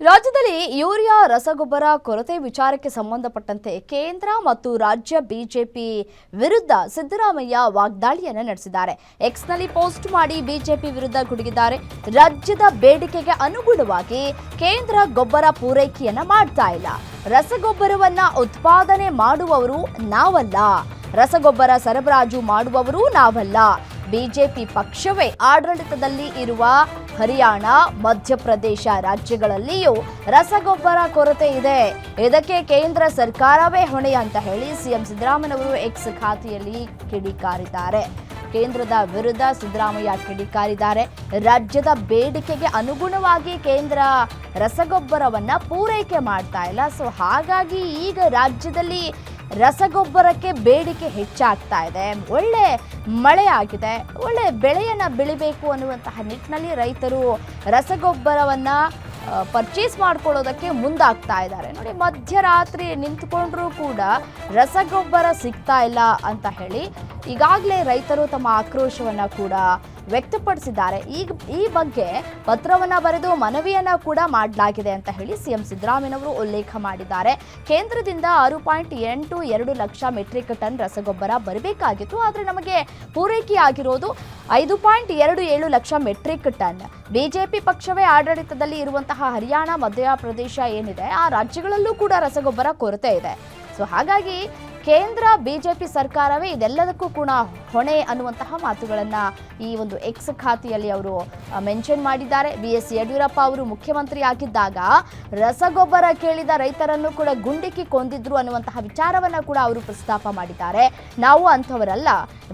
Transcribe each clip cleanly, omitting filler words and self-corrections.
ರಾಜ್ಯದಲ್ಲಿ ಯೂರಿಯಾ ರಸಗೊಬ್ಬರ ಕೊರತೆ ವಿಚಾರಕ್ಕೆ ಸಂಬಂಧಪಟ್ಟಂತೆ ಕೇಂದ್ರ ಮತ್ತು ರಾಜ್ಯ ಬಿಜೆಪಿ ವಿರುದ್ಧ ಸಿದ್ದರಾಮಯ್ಯ ವಾಗ್ದಾಳಿಯನ್ನು ನಡೆಸಿದ್ದಾರೆ. ಎಕ್ಸ್ನಲ್ಲಿ ಪೋಸ್ಟ್ ಮಾಡಿ ಬಿಜೆಪಿ ವಿರುದ್ಧ ಗುಡುಗಿದ್ದಾರೆ. ರಾಜ್ಯದ ಬೇಡಿಕೆಗೆ ಅನುಗುಣವಾಗಿ ಕೇಂದ್ರ ಗೊಬ್ಬರ ಪೂರೈಕೆಯನ್ನ ಮಾಡ್ತಾ ಇಲ್ಲ. ರಸಗೊಬ್ಬರವನ್ನ ಉತ್ಪಾದನೆ ಮಾಡುವವರು ನಾವಲ್ಲ, ರಸಗೊಬ್ಬರ ಸರಬರಾಜು ಮಾಡುವವರು ನಾವಲ್ಲ. ಬಿಜೆಪಿ ಪಕ್ಷವೇ ಆಡಳಿತದಲ್ಲಿ ಇರುವ ಹರಿಯಾಣ, ಮಧ್ಯಪ್ರದೇಶ ರಾಜ್ಯಗಳಲ್ಲಿಯೂ ರಸಗೊಬ್ಬರ ಕೊರತೆ ಇದೆ. ಇದಕ್ಕೆ ಕೇಂದ್ರ ಸರ್ಕಾರವೇ ಹೊಣೆ ಅಂತ ಹೇಳಿ ಸಿಎಂ ಸಿದ್ದರಾಮಯ್ಯನವರು ಎಕ್ಸ್ ಖಾತೆಯಲ್ಲಿ ಕಿಡಿಕಾರಿದ್ದಾರೆ. ಕೇಂದ್ರದ ವಿರುದ್ಧ ಸಿದ್ದರಾಮಯ್ಯ ಕಿಡಿಕಾರಿದ್ದಾರೆ. ರಾಜ್ಯದ ಬೇಡಿಕೆಗೆ ಅನುಗುಣವಾಗಿ ಕೇಂದ್ರ ರಸಗೊಬ್ಬರವನ್ನ ಪೂರೈಕೆ ಮಾಡ್ತಾ ಇಲ್ಲ. ಸೊ ಹಾಗಾಗಿ ಈಗ ರಾಜ್ಯದಲ್ಲಿ ರಸಗೊಬ್ಬರಕ್ಕೆ ಬೇಡಿಕೆ ಹೆಚ್ಚಾಗ್ತಾ ಇದೆ. ಒಳ್ಳೆ ಮಳೆ ಆಗಿದೆ, ಒಳ್ಳೆ ಬೆಳೆಯನ್ನ ಬೆಳಿಬೇಕು ಅನ್ನುವಂತಹ ನಿಟ್ಟಿನಲ್ಲಿ ರೈತರು ರಸಗೊಬ್ಬರವನ್ನ ಪರ್ಚೇಸ್ ಮಾಡ್ಕೊಳ್ಳೋದಕ್ಕೆ ಮುಂದಾಗ್ತಾ ಇದ್ದಾರೆ. ನೋಡಿ, ಮಧ್ಯರಾತ್ರಿ ನಿಂತ್ಕೊಂಡ್ರೂ ಕೂಡ ರಸಗೊಬ್ಬರ ಸಿಗ್ತಾ ಇಲ್ಲ ಅಂತ ಹೇಳಿ ಈಗಾಗಲೇ ರೈತರು ತಮ್ಮ ಆಕ್ರೋಶವನ್ನ ಕೂಡ ವ್ಯಕ್ತಪಡಿಸಿದ್ದಾರೆ. ಈ ಬಗ್ಗೆ ಪತ್ರವನ್ನ ಬರೆದು ಮನವಿಯನ್ನ ಕೂಡ ಮಾಡಲಾಗಿದೆ ಅಂತ ಹೇಳಿ ಸಿಎಂ ಸಿದ್ದರಾಮಯ್ಯನವರು ಉಲ್ಲೇಖ ಮಾಡಿದ್ದಾರೆ. ಕೇಂದ್ರದಿಂದ 6.82 ಲಕ್ಷ ಮೆಟ್ರಿಕ್ ಟನ್ ರಸಗೊಬ್ಬರ ಬರಬೇಕಾಗಿತ್ತು, ಆದರೆ ನಮಗೆ ಪೂರೈಕೆಯಾಗಿರೋದು 5.27 ಲಕ್ಷ ಮೆಟ್ರಿಕ್ ಟನ್. ಬಿಜೆಪಿ ಪಕ್ಷವೇ ಆಡಳಿತದಲ್ಲಿ ಇರುವಂತಹ ಹರಿಯಾಣ, ಮಧ್ಯಪ್ರದೇಶ ಏನಿದೆ ಆ ರಾಜ್ಯಗಳಲ್ಲೂ ಕೂಡ ರಸಗೊಬ್ಬರ ಕೊರತೆ ಇದೆ. ಸೊ ಹಾಗಾಗಿ ಕೇಂದ್ರ ಬಿಜೆಪಿ ಸರ್ಕಾರವೇ ಇದೆಲ್ಲದಕ್ಕೂ ಕೂಡ ಹೊಣೆ ಅನ್ನುವಂತಹ ಮಾತುಗಳನ್ನ ಈ ಒಂದು ಎಕ್ಸ್ ಖಾತೆಯಲ್ಲಿ ಅವರು ಮೆನ್ಷನ್ ಮಾಡಿದ್ದಾರೆ. BS ಯಡಿಯೂರಪ್ಪ ಅವರು ಮುಖ್ಯಮಂತ್ರಿ ಆಗಿದ್ದಾಗ ರಸಗೊಬ್ಬರ ಕೇಳಿದ ರೈತರನ್ನು ಕೂಡ ಗುಂಡಿಕ್ಕಿ ಕೊಂದಿದ್ರು ಅನ್ನುವಂತಹ ವಿಚಾರವನ್ನ ಕೂಡ ಅವರು ಪ್ರಸ್ತಾಪ ಮಾಡಿದ್ದಾರೆ. ನಾವು ಅಂಥವರಲ್ಲ.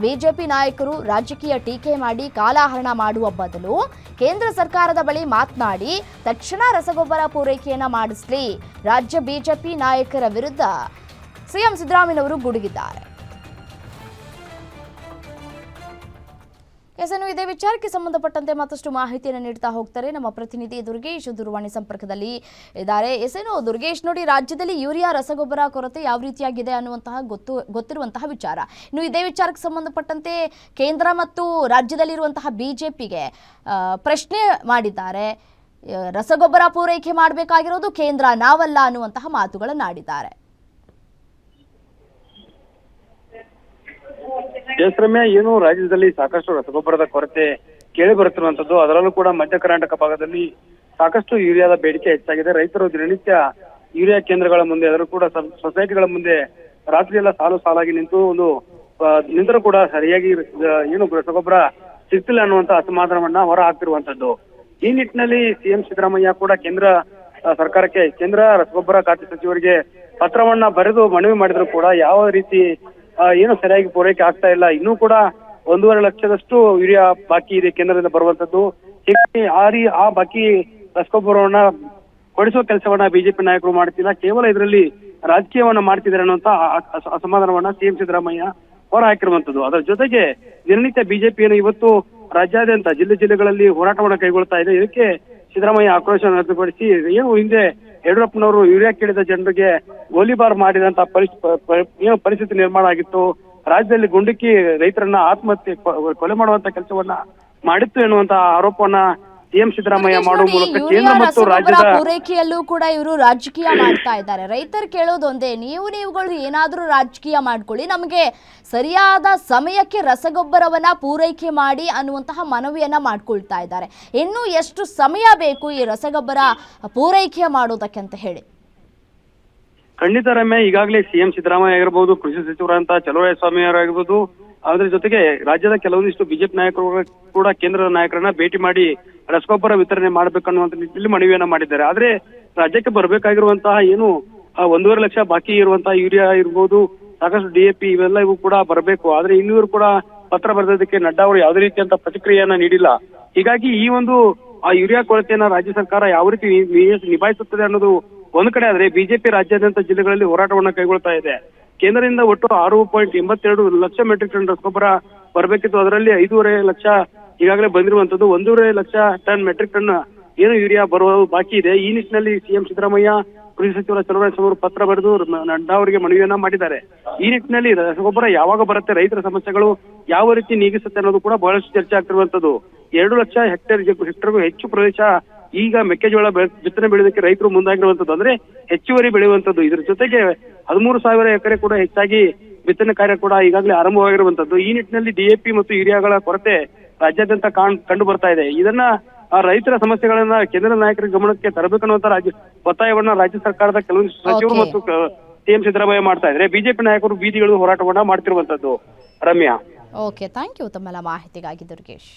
ಬಿಜೆಪಿ ನಾಯಕರು ರಾಜಕೀಯ ಟೀಕೆ ಮಾಡಿ ಕಾಲಹರಣ ಮಾಡುವ ಬದಲು ಕೇಂದ್ರ ಸರ್ಕಾರದ ಬಳಿ ಮಾತನಾಡಿ ತಕ್ಷಣ ರಸಗೊಬ್ಬರ ಪೂರೈಕೆಯನ್ನ ಮಾಡಿಸ್ಲಿ. ರಾಜ್ಯ ಬಿಜೆಪಿ ನಾಯಕರ ವಿರುದ್ಧ ಸಿಎಂ ಸಿದ್ದರಾಮಯ್ಯನವರು ಗುಡುಗಿದ್ದಾರೆ. ಇನ್ನು ಇದೇ ವಿಚಾರಕ್ಕೆ ಸಂಬಂಧಪಟ್ಟಂತೆ ಮತ್ತಷ್ಟು ಮಾಹಿತಿಯನ್ನು ನೀಡ್ತಾ ಹೋಗ್ತಾರೆ ನಮ್ಮ ಪ್ರತಿನಿಧಿ ದುರ್ಗೇಶ್ ದೂರವಾಣಿ ಸಂಪರ್ಕದಲ್ಲಿ ಇದ್ದಾರೆ. ದುರ್ಗೇಶ್, ನೋಡಿ, ರಾಜ್ಯದಲ್ಲಿ ಯೂರಿಯಾ ರಸಗೊಬ್ಬರ ಕೊರತೆ ಯಾವ ರೀತಿಯಾಗಿದೆ ಅನ್ನುವಂತಹ ಗೊತ್ತಿರುವಂತಹ ವಿಚಾರ. ಇನ್ನು ಇದೇ ವಿಚಾರಕ್ಕೆ ಸಂಬಂಧಪಟ್ಟಂತೆ ಕೇಂದ್ರ ಮತ್ತು ರಾಜ್ಯದಲ್ಲಿರುವಂತಹ ಬಿಜೆಪಿಗೆ ಪ್ರಶ್ನೆ ಮಾಡಿದ್ದಾರೆ. ರಸಗೊಬ್ಬರ ಪೂರೈಕೆ ಮಾಡಬೇಕಾಗಿರೋದು ಕೇಂದ್ರ, ನಾವಲ್ಲ ಅನ್ನುವಂತಹ ಮಾತುಗಳನ್ನು ಆಡಿದ್ದಾರೆ. ರಮ್ಯ, ಏನು ರಾಜ್ಯದಲ್ಲಿ ಸಾಕಷ್ಟು ರಸಗೊಬ್ಬರದ ಕೊರತೆ ಕೇಳಿ ಬರುತ್ತಿರುವಂತದ್ದು, ಅದರಲ್ಲೂ ಕೂಡ ಮಧ್ಯ ಕರ್ನಾಟಕ ಭಾಗದಲ್ಲಿ ಸಾಕಷ್ಟು ಯೂರಿಯಾದ ಬೇಡಿಕೆ ಹೆಚ್ಚಾಗಿದೆ. ರೈತರು ದಿನನಿತ್ಯ ಯೂರಿಯಾ ಕೇಂದ್ರಗಳ ಮುಂದೆ, ಅದರಲ್ಲೂ ಕೂಡ ಸೊಸೈಟಿಗಳ ಮುಂದೆ ರಾತ್ರಿ ಎಲ್ಲ ಸಾಲಾಗಿ ನಿಂತರೂ ಕೂಡ ಸರಿಯಾಗಿ ಏನು ರಸಗೊಬ್ಬರ ಸಿಗ್ತಿಲ್ಲ ಅನ್ನುವಂತ ಅಸಮಾಧಾನವನ್ನ ಹೊರ ಹಾಕ್ತಿರುವಂತದ್ದು. ಈ ನಿಟ್ಟಿನಲ್ಲಿ ಸಿಎಂ ಸಿದ್ದರಾಮಯ್ಯ ಕೂಡ ಕೇಂದ್ರ ಸರ್ಕಾರಕ್ಕೆ, ಕೇಂದ್ರ ರಸಗೊಬ್ಬರ ಖಾತೆ ಸಚಿವರಿಗೆ ಪತ್ರವನ್ನ ಬರೆದು ಮನವಿ ಮಾಡಿದ್ರು ಕೂಡ ಯಾವ ರೀತಿ ಏನು ಸರಿಯಾಗಿ ಪೂರೈಕೆ ಆಗ್ತಾ ಇಲ್ಲ. ಇನ್ನೂ ಕೂಡ 1.5 ಲಕ್ಷದಷ್ಟು ಯೂರಿಯಾ ಬಾಕಿ ಇದೆ ಕೇಂದ್ರದಿಂದ ಬರುವಂತದ್ದು. ಹೀಗಾಗಿ ಆ ಬಾಕಿ ರಸಗೊಬ್ಬರವನ್ನ ಕೊಡಿಸುವ ಕೆಲಸವನ್ನ ಬಿಜೆಪಿ ನಾಯಕರು ಮಾಡ್ತಿಲ್ಲ, ಕೇವಲ ಇದರಲ್ಲಿ ರಾಜಕೀಯವನ್ನ ಮಾಡ್ತಿದ್ದಾರೆ ಅನ್ನುವಂತ ಅಸಮಾಧಾನವನ್ನ ಸಿಎಂ ಸಿದ್ದರಾಮಯ್ಯ ಹೊರ ಹಾಕಿರುವಂತದ್ದು. ಅದರ ಜೊತೆಗೆ ದಿನನಿತ್ಯ ಬಿಜೆಪಿಯನ್ನು ಇವತ್ತು ರಾಜ್ಯಾದ್ಯಂತ ಜಿಲ್ಲೆಗಳಲ್ಲಿ ಹೋರಾಟವನ್ನ ಕೈಗೊಳ್ತಾ ಇದೆ. ಇದಕ್ಕೆ ಸಿದ್ದರಾಮಯ್ಯ ಆಕ್ರೋಶ ವ್ಯಕ್ತಪಡಿಸಿ, ಏನು ಹಿಂದೆ ಯಡಿಯೂರಪ್ಪನವರು ಯೂರಿಯಾ ಕೇಳಿದ ಜನರಿಗೆ ಗೋಲಿಬಾರ್ ಮಾಡಿದಂತ ಪರಿಸ್ಥಿತಿ ನಿರ್ಮಾಣ ಆಗಿತ್ತು, ರಾಜ್ಯದಲ್ಲಿ ಗುಂಡಿಕ್ಕಿ ರೈತರನ್ನ ಆತ್ಮಹತ್ಯೆ ಕೊಲೆ ಮಾಡುವಂತ ಕೆಲಸವನ್ನ ಮಾಡಿತ್ತು ಎನ್ನುವಂತ ಆರೋಪವನ್ನ ಸಿಎಂ ಸಿದ್ದರಾಮಯ್ಯ ಮಾಡುವ ಮೂಲಕ ಕೇಂದ್ರ ಮತ್ತು ರಾಜ್ಯದ ಪೂರೈಕೆಯಲ್ಲೂ ಕೂಡ ಇವರು ರಾಜಕೀಯ ಮಾಡ್ತಾ ಇದ್ದಾರೆ. ರೈತರು ಕೇಳೋದೊಂದೇ, ನೀವುಗಳು ಏನಾದ್ರೂ ರಾಜಕೀಯ ಮಾಡ್ಕೊಳ್ಳಿ, ನಮಗೆ ಸರಿಯಾದ ಸಮಯಕ್ಕೆ ರಸಗೊಬ್ಬರವನ್ನ ಪೂರೈಕೆ ಮಾಡಿ ಅನ್ನುವಂತಹ ಮನವಿಯನ್ನ ಮಾಡ್ಕೊಳ್ತಾ ಇದ್ದಾರೆ. ಇನ್ನು ಎಷ್ಟು ಸಮಯ ಬೇಕು ಈ ರಸಗೊಬ್ಬರ ಪೂರೈಕೆ ಮಾಡೋದಕ್ಕೆ ಅಂತ ಹೇಳಿ? ಖಂಡಿತ ರಮ್ಯ, ಈಗಾಗಲೇ ಸಿಎಂ ಸಿದ್ದರಾಮಯ್ಯ ಆಗಿರ್ಬೋದು, ಕೃಷಿ ಸಚಿವರಂತ ಚಲುವರಾಯಸ್ವಾಮಿ ಅವರಾಗಿರ್ಬೋದು, ಅದರ ಜೊತೆಗೆ ರಾಜ್ಯದ ಕೆಲವೊಂದಿಷ್ಟು ಬಿಜೆಪಿ ನಾಯಕರು ಕೂಡ ಕೇಂದ್ರದ ನಾಯಕರನ್ನ ಭೇಟಿ ಮಾಡಿ ರಸಗೊಬ್ಬರ ವಿತರಣೆ ಮಾಡ್ಬೇಕನ್ನುವಂತ ನಿಟ್ಟಿನಲ್ಲಿ ಮನವಿಯನ್ನ ಮಾಡಿದ್ದಾರೆ. ಆದ್ರೆ ರಾಜ್ಯಕ್ಕೆ ಬರಬೇಕಾಗಿರುವಂತಹ ಏನು 1.5 ಲಕ್ಷ ಬಾಕಿ ಇರುವಂತಹ ಯೂರಿಯಾ ಇರ್ಬೋದು, ಸಾಕಷ್ಟು DAP ಇವು ಕೂಡ ಬರಬೇಕು. ಆದ್ರೆ ಇನ್ನೂರು ಕೂಡ ಪತ್ರ ಬರೆದಕ್ಕೆ ನಡ್ಡಾ ಅವರು ಯಾವುದೇ ರೀತಿಯಂತ ಪ್ರತಿಕ್ರಿಯೆಯನ್ನ ನೀಡಿಲ್ಲ. ಹೀಗಾಗಿ ಈ ಆ ಯೂರಿಯಾ ಕೊರತೆಯನ್ನ ರಾಜ್ಯ ಸರ್ಕಾರ ಯಾವ ರೀತಿ ನಿಭಾಯಿಸುತ್ತದೆ ಅನ್ನೋದು ಒಂದು ಕಡೆ ಆದ್ರೆ, ಬಿಜೆಪಿ ರಾಜ್ಯಾದ್ಯಂತ ಜಿಲ್ಲೆಗಳಲ್ಲಿ ಹೋರಾಟವನ್ನ ಕೈಗೊಳ್ತಾ ಇದೆ. ಕೇಂದ್ರದಿಂದ ಒಟ್ಟು 6.82 ಲಕ್ಷ ಮೆಟ್ರಿಕ್ ಟನ್ ರಸಗೊಬ್ಬರ ಬರಬೇಕಿತ್ತು, ಅದರಲ್ಲಿ 5.5 ಲಕ್ಷ ಈಗಾಗಲೇ ಬಂದಿರುವಂತದ್ದು. 1.5 ಲಕ್ಷ ಟನ್ ಮೆಟ್ರಿಕ್ ಟನ್ ಏನು ಯೂರಿಯಾ ಬರುವ ಬಾಕಿ ಇದೆ. ಈ ನಿಟ್ಟಿನಲ್ಲಿ ಸಿಎಂ ಸಿದ್ದರಾಮಯ್ಯ ಕೃಷಿ ಸಚಿವರ ಚಲುವರಾಯಸ್ವಾಮಿ ಪತ್ರ ಬರೆದು ನಡ್ಡಾ ಅವರಿಗೆ ಮನವಿಯನ್ನ ಮಾಡಿದ್ದಾರೆ. ಈ ನಿಟ್ಟಿನಲ್ಲಿ ರಸಗೊಬ್ಬರ ಯಾವಾಗ ಬರುತ್ತೆ, ರೈತರ ಸಮಸ್ಯೆಗಳು ಯಾವ ರೀತಿ ನೀಗಿಸುತ್ತೆ ಅನ್ನೋದು ಕೂಡ ಬಹಳಷ್ಟು ಚರ್ಚೆ ಆಗ್ತಿರುವಂತದ್ದು. 2 ಲಕ್ಷ ಹೆಕ್ಟೇರ್ಗೂ ಹೆಚ್ಚು ಪ್ರದೇಶ ಈಗ ಮೆಕ್ಕೆಜೋಳ ಬಿತ್ತನೆ ಬೆಳೆಯೋದಕ್ಕೆ ರೈತರು ಮುಂದಾಗಿರುವಂತದ್ದು, ಅಂದ್ರೆ ಹೆಚ್ಚುವರಿ ಬೆಳೆಯುವಂತದ್ದು. ಇದ್ರ ಜೊತೆಗೆ 13,000 ಎಕರೆ ಕೂಡ ಹೆಚ್ಚಾಗಿ ಬಿತ್ತನೆ ಕಾರ್ಯ ಕೂಡ ಈಗಾಗಲೇ ಆರಂಭವಾಗಿರುವಂತದ್ದು. ಈ ನಿಟ್ಟಿನಲ್ಲಿ DAP ಮತ್ತು ಯೂರಿಯಾಗಳ ಕೊರತೆ ರಾಜ್ಯಾದ್ಯಂತ ಕಂಡು ಬರ್ತಾ ಇದೆ. ಇದನ್ನ ರೈತರ ಸಮಸ್ಯೆಗಳನ್ನ ಕೇಂದ್ರ ನಾಯಕರ ಗಮನಕ್ಕೆ ತರಬೇಕನ್ನುವಂತ ಒತ್ತಾಯವನ್ನ ರಾಜ್ಯ ಸರ್ಕಾರದ ಕೆಲವೊಂದು ಸಚಿವರು ಮತ್ತು CM ಸಿದ್ದರಾಮಯ್ಯ ಮಾಡ್ತಾ ಇದ್ರೆ, ಬಿಜೆಪಿ ನಾಯಕರು ಬೀದಿಗಳು ಹೋರಾಟವನ್ನ ಮಾಡ್ತಿರುವಂತದ್ದು. ರಮ್ಯಾ, ಓಕೆ, ಥ್ಯಾಂಕ್ ಯು ತಮ್ಮೆಲ್ಲ ಮಾಹಿತಿಗಾಗಿ ದುರ್ಗೇಶ್.